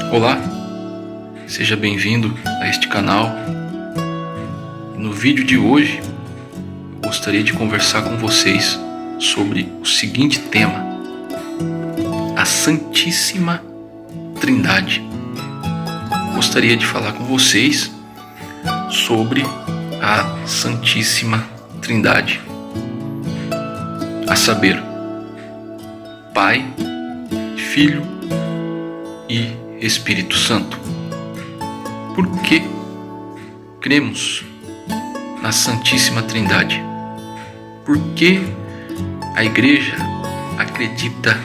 Olá, seja bem-vindo a este canal. No vídeo de hoje, eu gostaria de conversar com vocês sobre o seguinte tema: a Santíssima Trindade. Gostaria de falar com vocês sobre a Santíssima Trindade, a saber, Pai, Filho e Espírito Santo. Por que cremos na Santíssima Trindade? Por que a Igreja acredita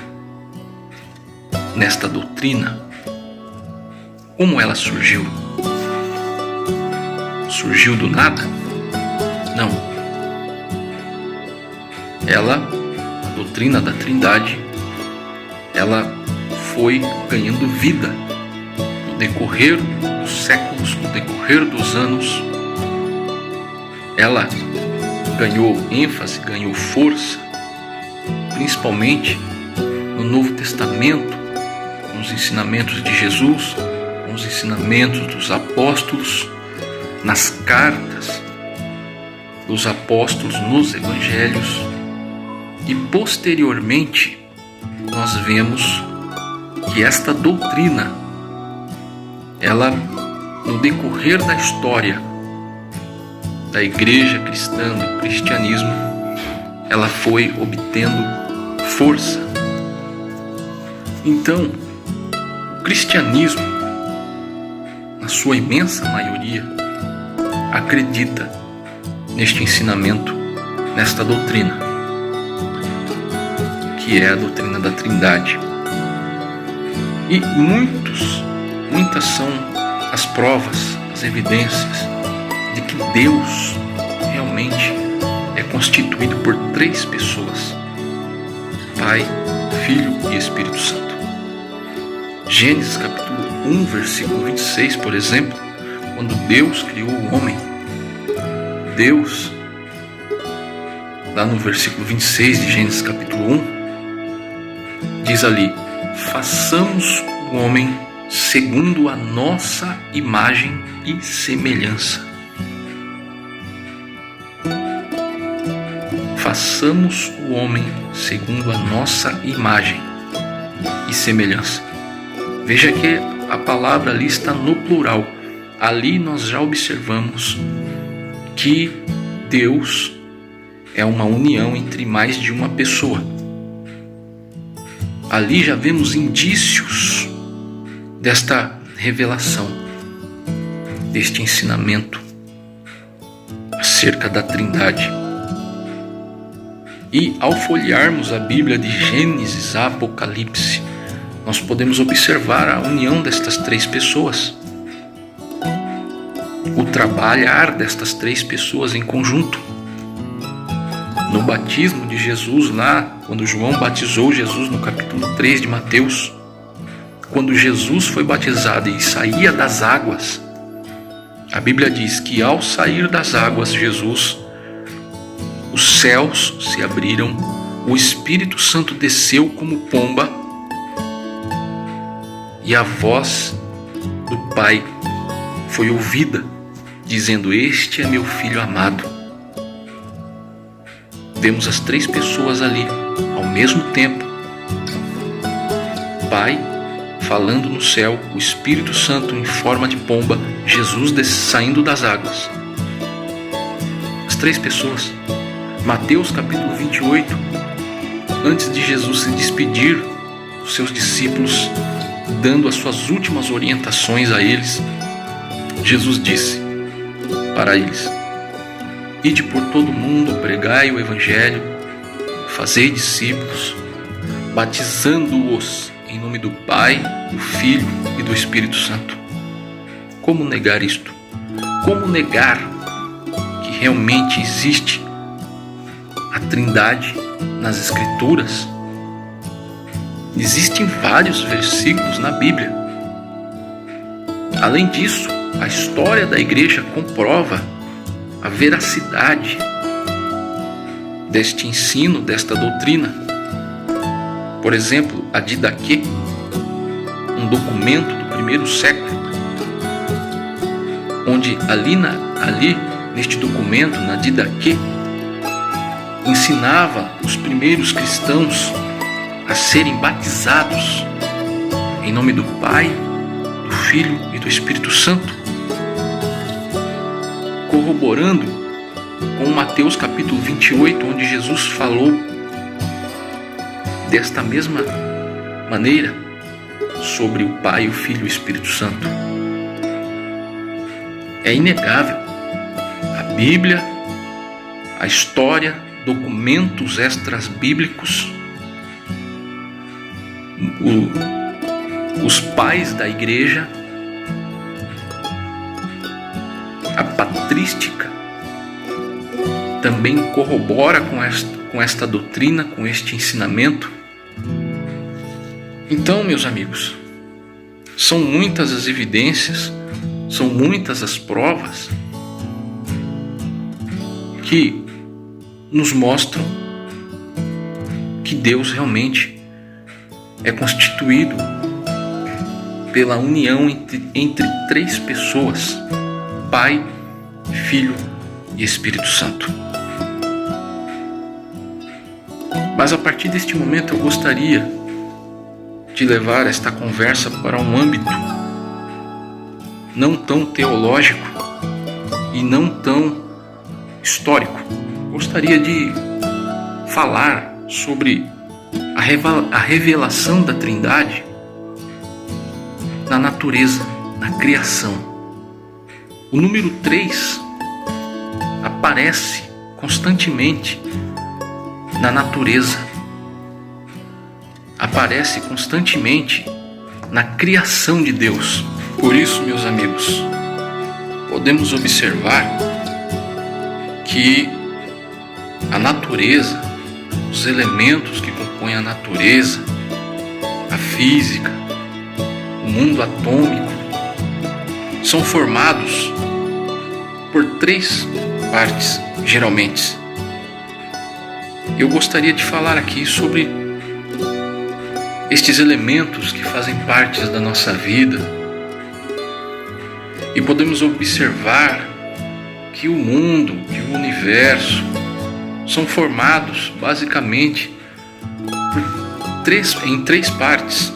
nesta doutrina? Como ela surgiu? Surgiu do nada? Não. A doutrina da Trindade, ela foi ganhando vida no decorrer dos séculos, no decorrer dos anos. Ela ganhou ênfase, ganhou força, principalmente no Novo Testamento, com os ensinamentos de Jesus, com os ensinamentos dos apóstolos, nas cartas dos apóstolos, nos evangelhos, e posteriormente nós vemos que esta doutrina, ela, no decorrer da história da igreja cristã, do cristianismo, ela foi obtendo força. Então, o cristianismo, na sua imensa maioria, acredita neste ensinamento, nesta doutrina, que é a doutrina da Trindade. E muitas são as provas, as evidências de que Deus realmente é constituído por três pessoas: Pai, Filho e Espírito Santo. Gênesis capítulo 1, versículo 26, por exemplo, quando Deus criou o homem, Deus, lá no versículo 26 de Gênesis capítulo 1, diz ali: façamos o homem segundo a nossa imagem e semelhança. Façamos o homem segundo a nossa imagem e semelhança. Veja que a palavra ali está no plural. Ali nós já observamos que Deus é uma união entre mais de uma pessoa. Ali já vemos indícios desta revelação, deste ensinamento acerca da Trindade. E ao folhearmos a Bíblia de Gênesis a Apocalipse, nós podemos observar a união destas três pessoas, o trabalhar destas três pessoas em conjunto. No batismo de Jesus lá, quando João batizou Jesus no capítulo 3 de Mateus, quando Jesus foi batizado e saía das águas, a Bíblia diz que ao sair das águas Jesus, os céus se abriram, o Espírito Santo desceu como pomba e a voz do Pai foi ouvida, dizendo: este é meu Filho amado. Vemos as três pessoas ali, ao mesmo tempo. Pai falando no céu, o Espírito Santo em forma de pomba, Jesus saindo das águas. As três pessoas. Mateus capítulo 28, antes de Jesus se despedir dos seus discípulos, dando as suas últimas orientações a eles, Jesus disse para eles: ide por todo o mundo, pregai o Evangelho, fazei discípulos, batizando-os em nome do Pai, do Filho e do Espírito Santo. Como negar isto? Como negar que realmente existe a Trindade nas Escrituras? Existem vários versículos na Bíblia. Além disso, a história da igreja comprova a veracidade deste ensino, desta doutrina. Por exemplo, a Didaquê, um documento do primeiro século, onde ali neste documento, na Didaquê, ensinava os primeiros cristãos a serem batizados em nome do Pai, do Filho e do Espírito Santo, corroborando com Mateus capítulo 28, onde Jesus falou desta mesma maneira sobre o Pai, o Filho e o Espírito Santo. É inegável, a Bíblia, a história, documentos extras bíblicos, os pais da igreja, a patrística também corrobora com esta doutrina, com este ensinamento. Então, meus amigos, são muitas as evidências, são muitas as provas que nos mostram que Deus realmente é constituído pela união entre três pessoas: Pai, Filho e Espírito Santo. Mas a partir deste momento eu gostaria de levar esta conversa para um âmbito não tão teológico e não tão histórico. Gostaria de falar sobre a revelação da Trindade na natureza, na criação. O número 3 aparece constantemente na natureza, aparece constantemente na criação de Deus. Por isso, meus amigos, podemos observar que a natureza, os elementos que compõem a natureza, a física, o mundo atômico, são formados por 3 partes, geralmente. Eu gostaria de falar aqui sobre estes elementos que fazem parte da nossa vida, e podemos observar que o mundo, que o universo são formados basicamente em 3 partes.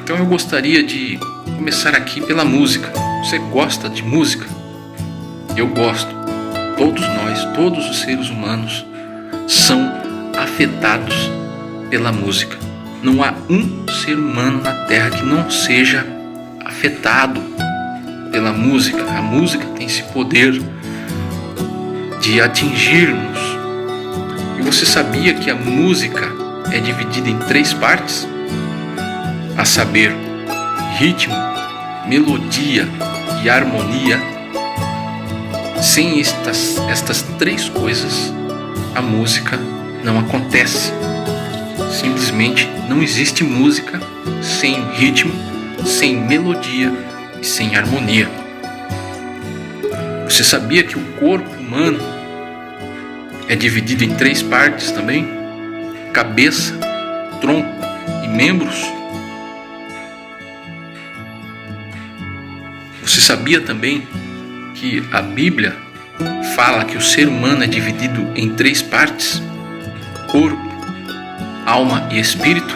Então eu gostaria de começar aqui pela música. Você gosta de música? Eu gosto. Todos nós, todos os seres humanos são afetados pela música. Não há um ser humano na Terra que não seja afetado pela música. A música tem esse poder de atingir-nos. E você sabia que a música é dividida em 3 partes? A saber, ritmo, melodia e harmonia. Sem estas 3 coisas, a música não acontece. Simplesmente não existe música sem ritmo, sem melodia e sem harmonia. Você sabia que o corpo humano é dividido em 3 partes também? Cabeça, tronco e membros. Você sabia também que a Bíblia fala que o ser humano é dividido em 3 partes? Corpo, alma e espírito.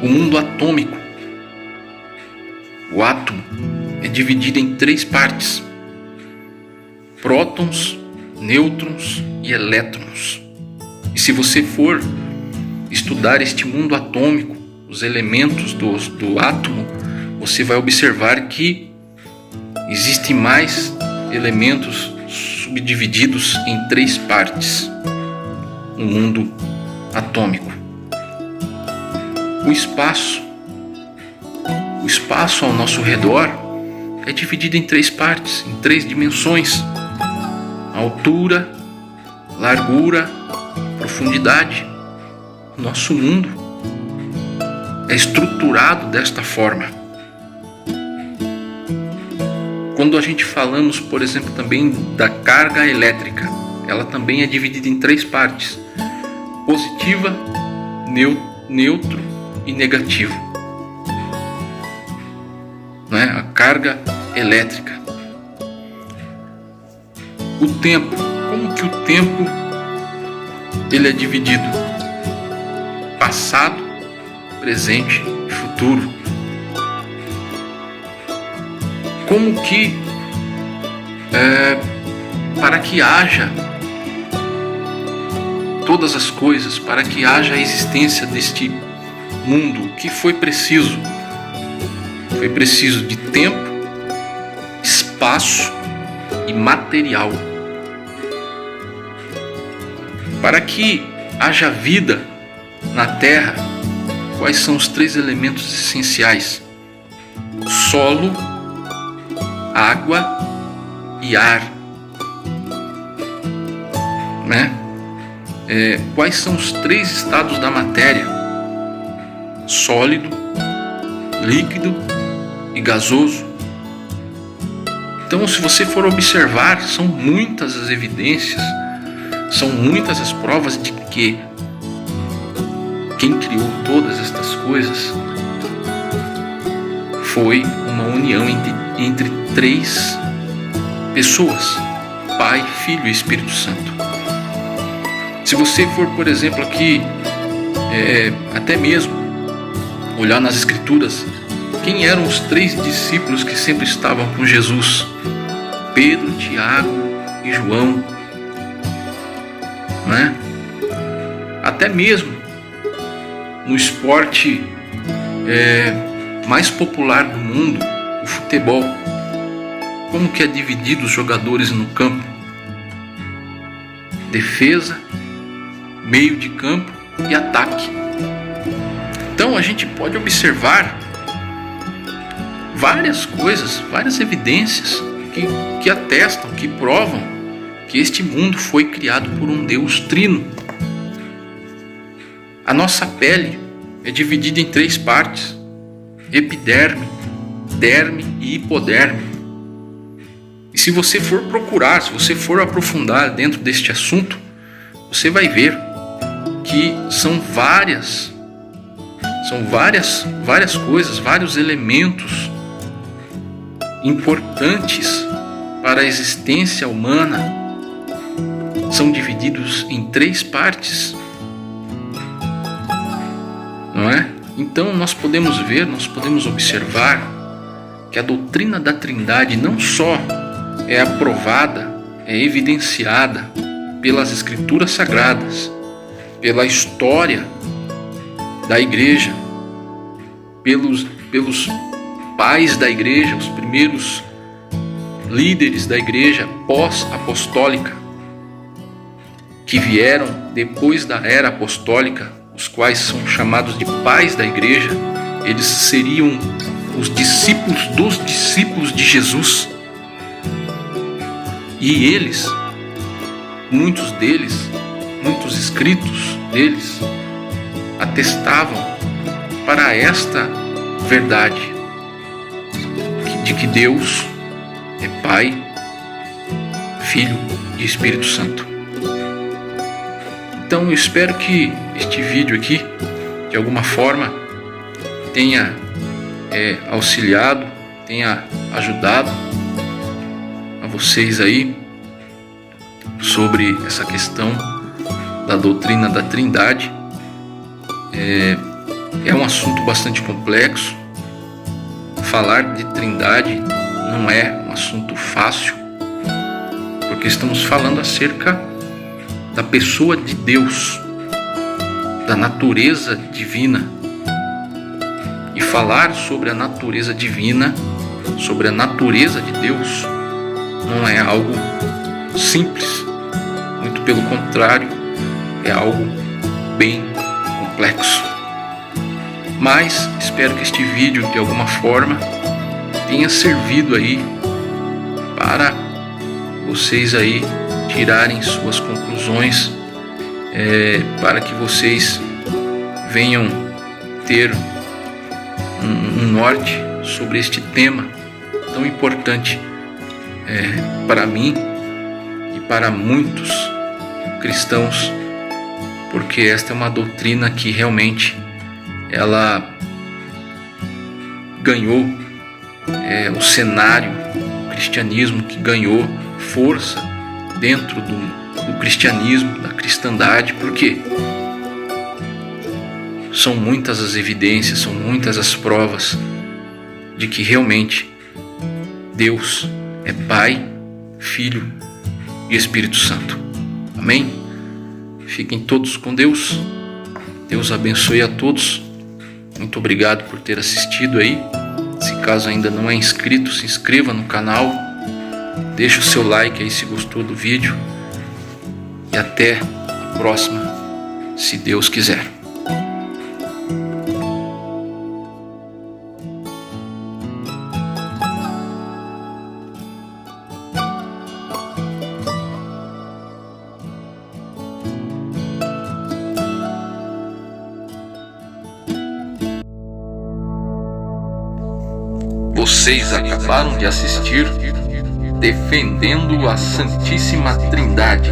O mundo atômico, o átomo, é dividido em 3 partes: prótons, nêutrons e elétrons. E se você for estudar este mundo atômico, os elementos do átomo, você vai observar que existem mais elementos subdivididos em 3 partes no mundo atômico. O espaço ao nosso redor é dividido em 3 partes, em 3 dimensões: altura, largura, profundidade. O nosso mundo é estruturado desta forma. Quando a gente falamos, por exemplo, também da carga elétrica, ela também é dividida em 3 partes: positiva, neutro e negativo. carga elétrica. O tempo, como que o tempo ele é dividido? Passado, presente e futuro. Como que para que haja todas as coisas, para que haja a existência deste mundo, o que foi preciso? Foi preciso de tempo, espaço e material. Para que haja vida na Terra, quais são os 3 elementos essenciais? Solo, água e ar. Né? Quais são os 3 estados da matéria? Sólido, líquido e gasoso. Então, se você for observar, são muitas as evidências, são muitas as provas de que quem criou todas estas coisas foi uma união entre 3 pessoas: Pai, Filho e Espírito Santo. Se você for, por exemplo, aqui, até mesmo olhar nas Escrituras, quem eram os 3 discípulos que sempre estavam com Jesus? Pedro, Tiago e João. Né? Até mesmo no esporte mais popular do mundo, o futebol, como que é dividido os jogadores no campo? Defesa, meio de campo e ataque. Então a gente pode observar várias coisas, várias evidências que atestam, que provam que este mundo foi criado por um Deus trino. A nossa pele é dividida em 3 partes: epiderme, derme e hipoderme. E se você for procurar, se você for aprofundar dentro deste assunto, você vai ver que são várias coisas, vários elementos importantes para a existência humana são divididos em 3 partes, não é? Então nós podemos ver, nós podemos observar que a doutrina da Trindade não só é aprovada, é evidenciada pelas Escrituras Sagradas, pela história da Igreja, pelos pais da Igreja, os primeiros líderes da Igreja pós-apostólica, que vieram depois da era apostólica, os quais são chamados de pais da Igreja. Eles seriam os discípulos dos discípulos de Jesus. E eles, muitos escritos deles, atestavam para esta verdade de que Deus é Pai, Filho e Espírito Santo. Então eu espero que este vídeo aqui, de alguma forma, tenha auxiliado, tenha ajudado a vocês aí sobre essa questão da doutrina da Trindade. É um assunto bastante complexo. Falar de Trindade não é um assunto fácil, porque estamos falando acerca da pessoa de Deus, da natureza divina. E falar sobre a natureza divina, sobre a natureza de Deus, não é algo simples. Muito pelo contrário, é algo bem complexo. Mas espero que este vídeo, de alguma forma, tenha servido aí para vocês aí tirarem suas conclusões, para que vocês venham ter um norte sobre este tema tão importante para mim e para muitos cristãos, porque esta é uma doutrina que realmente ela ganhou o cenário do cristianismo que ganhou força dentro do cristianismo, da cristandade. Por quê? São muitas as evidências, são muitas as provas de que realmente Deus é Pai, Filho e Espírito Santo. Amém? Fiquem todos com Deus. Deus abençoe a todos. Muito obrigado por ter assistido aí. Se caso ainda não é inscrito, se inscreva no canal. Deixe o seu like aí se gostou do vídeo. E até a próxima, se Deus quiser. Vocês acabaram de assistir Defendendo a Santíssima Trindade.